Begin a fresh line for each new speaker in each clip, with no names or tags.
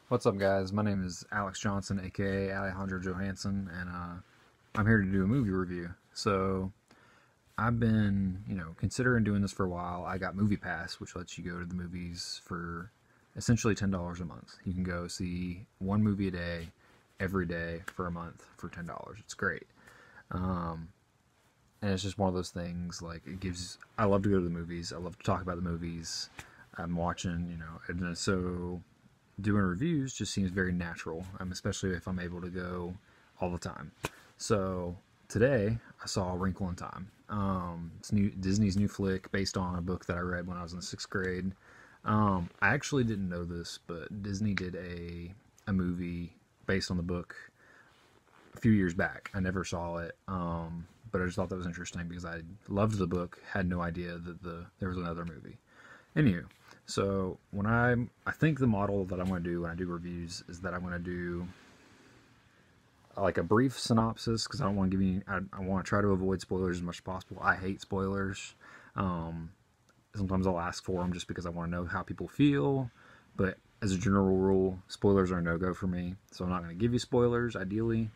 What's up, guys? My name is Alex Johnson, aka Alejandro Johansson, and I'm here to do a movie review. So I've been, considering doing this for a while. I got Movie Pass, which lets you go to the movies for essentially $10 a month. You can go see one movie a day, every day for a month for $10. It's great. Um, and it's just one of those things. Like I love to go to the movies. I love to talk about the movies I'm watching. And so doing reviews just seems very natural, especially if I'm able to go all the time. So today I saw Wrinkle in Time. It's Disney's new flick based on a book that I read when I was in sixth grade. I actually didn't know this, but Disney did a movie based on the book a few years back. I never saw it, but I just thought that was interesting because I loved the book, had no idea that there was another movie. Anywho, so I think the model that I'm going to do when I do reviews is that I'm going to do like a brief synopsis because I don't want to give you. I want to try to avoid spoilers as much as possible. I hate spoilers. Sometimes I'll ask for them just because I want to know how people feel. But as a general rule, spoilers are a no-go for me. So I'm not going to give you spoilers, ideally.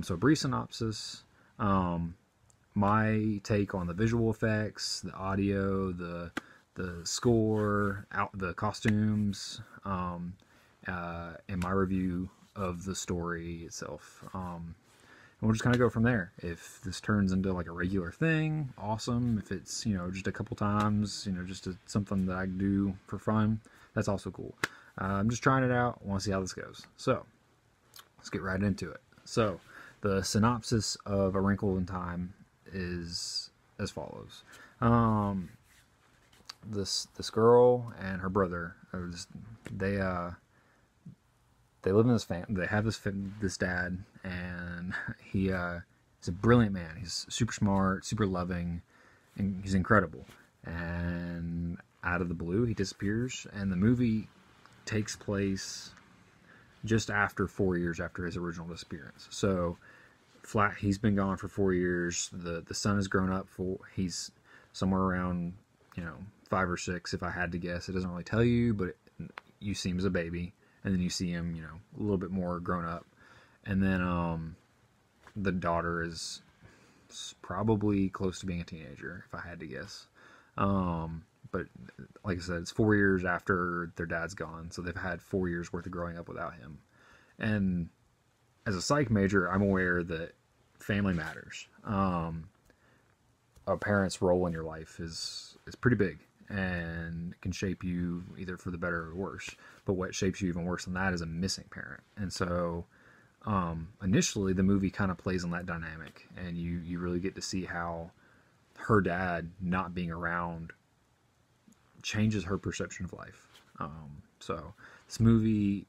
So a brief synopsis. My take on the visual effects, the audio, the score, the costumes, and my review of the story itself. And we'll just kind of go from there. If this turns into like a regular thing, awesome. If it's, just a couple times, just something that I do for fun, that's also cool. I'm just trying it out. Want to see how this goes. So let's get right into it. So the synopsis of A Wrinkle in Time is as follows. This girl and her brother they live in this family. They have this dad, and he's a brilliant man. He's super smart, super loving, and he's incredible. And out of the blue, he disappears, and the movie takes place just after 4 years after his original disappearance. So he's been gone for 4 years. The son has grown up. He's somewhere around 5 or 6, if I had to guess. It doesn't really tell you, but you see him as a baby, and then you see him, a little bit more grown up, and then the daughter is probably close to being a teenager, if I had to guess. But like I said, it's 4 years after their dad's gone, so they've had 4 years worth of growing up without him. And as a psych major, I'm aware that family matters. A parent's role in your life is pretty big and can shape you either for the better or worse. But what shapes you even worse than that is a missing parent. And so initially the movie kind of plays on that dynamic, and you really get to see how her dad not being around changes her perception of life. So this movie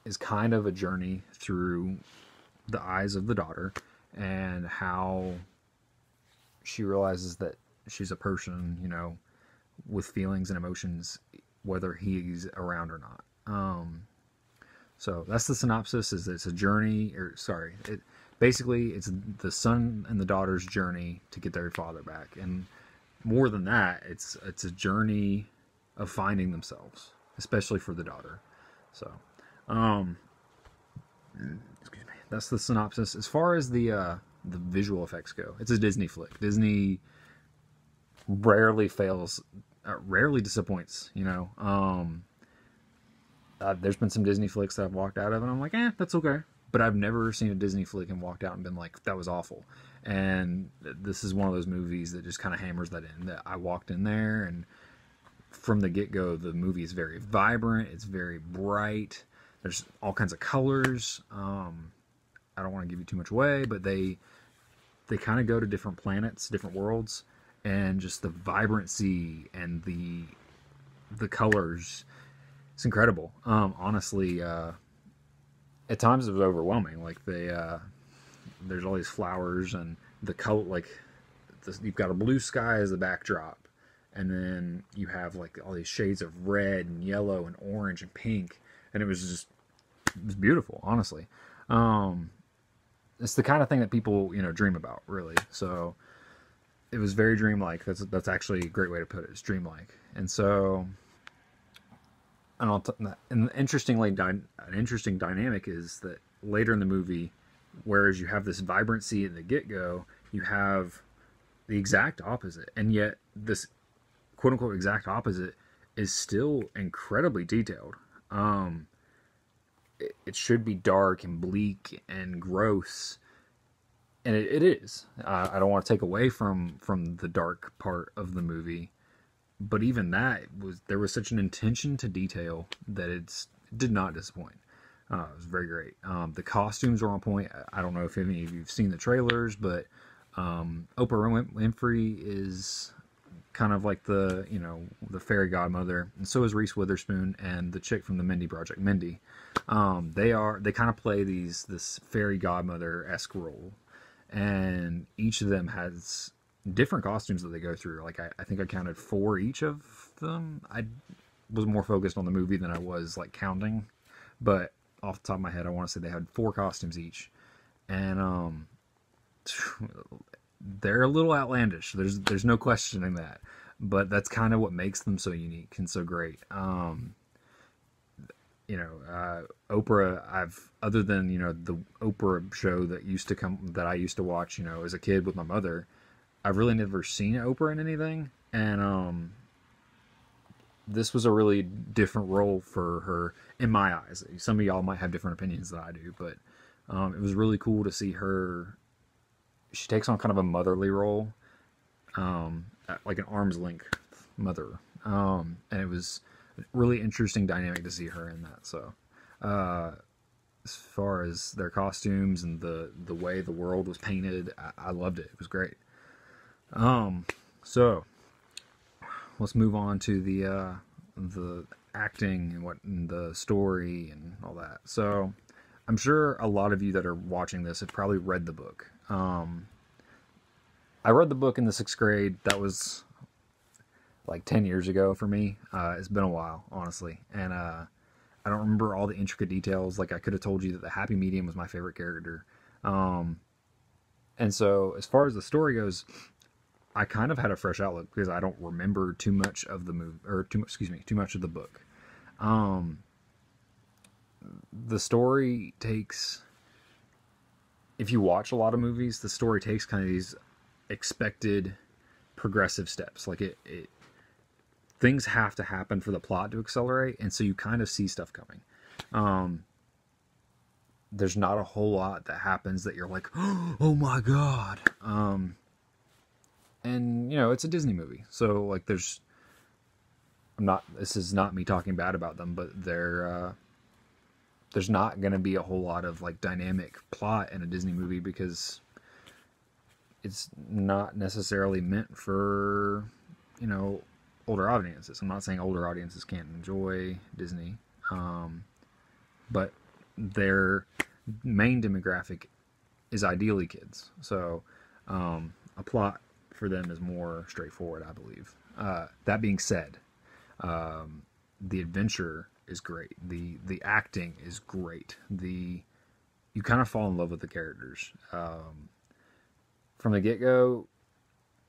is kind of a journey through the eyes of the daughter and how she realizes that she's a person, with feelings and emotions, whether he's around or not. So that's the synopsis. Is it's a journey, basically it's the son and the daughter's journey to get their father back, and more than that, it's a journey of finding themselves, especially for the daughter. So, excuse me. That's the synopsis. As far as the visual effects go, it's a Disney flick. Disney rarely disappoints. There's been some Disney flicks that I've walked out of, and I'm like, that's okay. But I've never seen a Disney flick and walked out and been like, that was awful. And this is one of those movies that just kind of hammers that in. That I walked in there, and from the get-go, the movie is very vibrant. It's very bright. There's all kinds of colors. I don't want to give you too much away, but they kind of go to different planets, different worlds, and just the vibrancy and the colors, it's incredible. Honestly, at times it was overwhelming. Like there's all these flowers and the color, you've got a blue sky as the backdrop, and then you have like all these shades of red and yellow and orange and pink, and it was beautiful, honestly. It's the kind of thing that people, dream about, really. So it was very dreamlike. That's actually a great way to put it. It's dreamlike. And so and an interesting dynamic is that later in the movie, whereas you have this vibrancy in the get-go, you have the exact opposite, and yet this quote-unquote exact opposite is still incredibly detailed. It should be dark and bleak and gross, and it is. I don't want to take away from the dark part of the movie, but even that there was such an intention to detail that it did not disappoint. It was very great. The costumes were on point. I don't know if any of you've seen the trailers, but Oprah Winfrey is kind of like the fairy godmother, and so is Reese Witherspoon and the chick from the Mindy Project, Mindy. They kind of play this fairy godmother-esque role, and each of them has different costumes that they go through. Like I think I counted 4 each of them. I was more focused on the movie than I was like counting, but off the top of my head, I want to say they had 4 costumes each, and they're a little outlandish. There's no questioning that, but that's kind of what makes them so unique and so great. Oprah, other than the Oprah show that I used to watch, as a kid with my mother, I've really never seen Oprah in anything, and this was a really different role for her in my eyes. Some of y'all might have different opinions than I do, but it was really cool to see her. She takes on kind of a motherly role, like an arm's length mother, and it was a really interesting dynamic to see her in that. So, as far as their costumes and the way the world was painted, I loved it. It was great. So let's move on to the acting and the story and all that. So I'm sure a lot of you that are watching this have probably read the book. I read the book in the 6th grade. That was like 10 years ago for me. It's been a while, honestly. And I don't remember all the intricate details. Like I could have told you that the Happy Medium was my favorite character. And so as far as the story goes, I kind of had a fresh outlook because I don't remember too much of the movie, or too much of the book. The story takes, if you watch a lot of movies, the story takes kind of these expected progressive steps. Like it things have to happen for the plot to accelerate, and so you kind of see stuff coming. There's not a whole lot that happens that you're like, oh my god. And it's a Disney movie, so like this is not me talking bad about them, but there's not going to be a whole lot of like dynamic plot in a Disney movie because it's not necessarily meant for older audiences. I'm not saying older audiences can't enjoy Disney, but their main demographic is ideally kids, so a plot for them is more straightforward, I believe. That being said, the adventure is great. The acting is great. You kind of fall in love with the characters. From the get-go,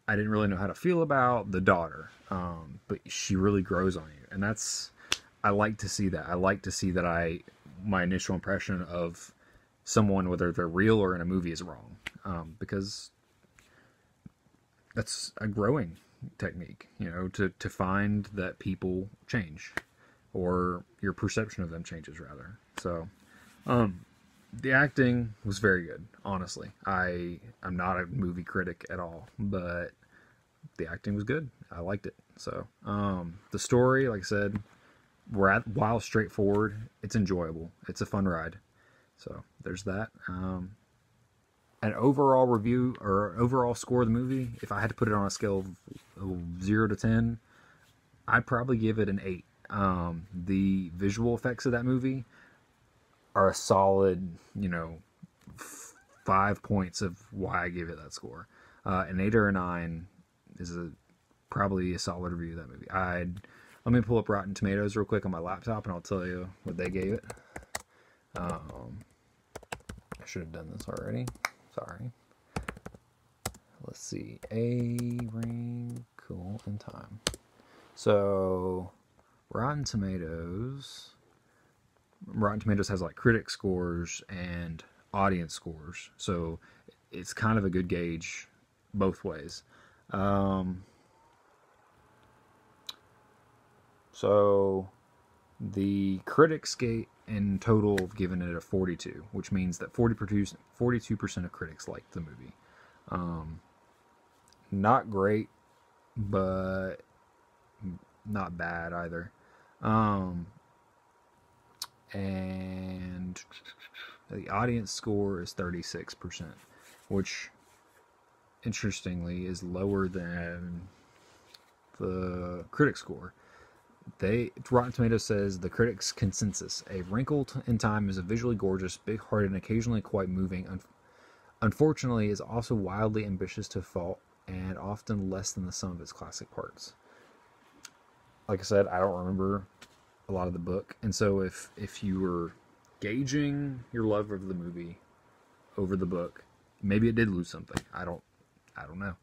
I didn't really know how to feel about the daughter, but she really grows on you, and I like to see that. I like to see that my initial impression of someone, whether they're real or in a movie, is wrong, because that's a growing technique, to find that people change, or your perception of them changes, rather. So, the acting was very good, honestly. I'm not a movie critic at all, but the acting was good. I liked it. So, the story, like I said, while straightforward, it's enjoyable. It's a fun ride. So, there's that. An overall review or overall score of the movie, if I had to put it on a scale of 0 to 10, I'd probably give it an 8. The visual effects of that movie are a solid, 5 points of why I gave it that score. An 8 or a 9 is probably a solid review of that movie. Let me pull up Rotten Tomatoes real quick on my laptop, and I'll tell you what they gave it. I should have done this already. Sorry. Let's see. A Wrinkle in Time. So, Rotten Tomatoes. Rotten Tomatoes has like critic scores and audience scores, so it's kind of a good gauge both ways. So the critics gate in total have given it a 42, which means that 42% of critics liked the movie. Not great, but not bad either. And the audience score is 36%, which interestingly is lower than the critic score. Rotten Tomatoes says the critics' consensus: A Wrinkle in Time is a visually gorgeous, big-hearted, and occasionally quite moving. Unfortunately, is also wildly ambitious to a fault, and often less than the sum of its classic parts. Like I said, I don't remember a lot of the book, and so if you were gauging your love of the movie over the book, maybe it did lose something. I don't know.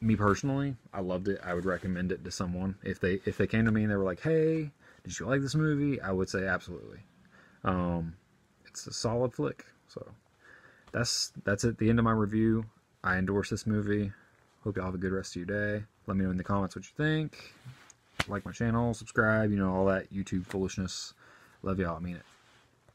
Me personally, I loved it. I would recommend it to someone. If they came to me and they were like, "Hey, did you like this movie?" I would say absolutely. It's a solid flick. So that's it. The end of my review. I endorse this movie. Hope y'all have a good rest of your day. Let me know in the comments what you think. Like my channel, subscribe, all that YouTube foolishness. Love y'all. I mean it.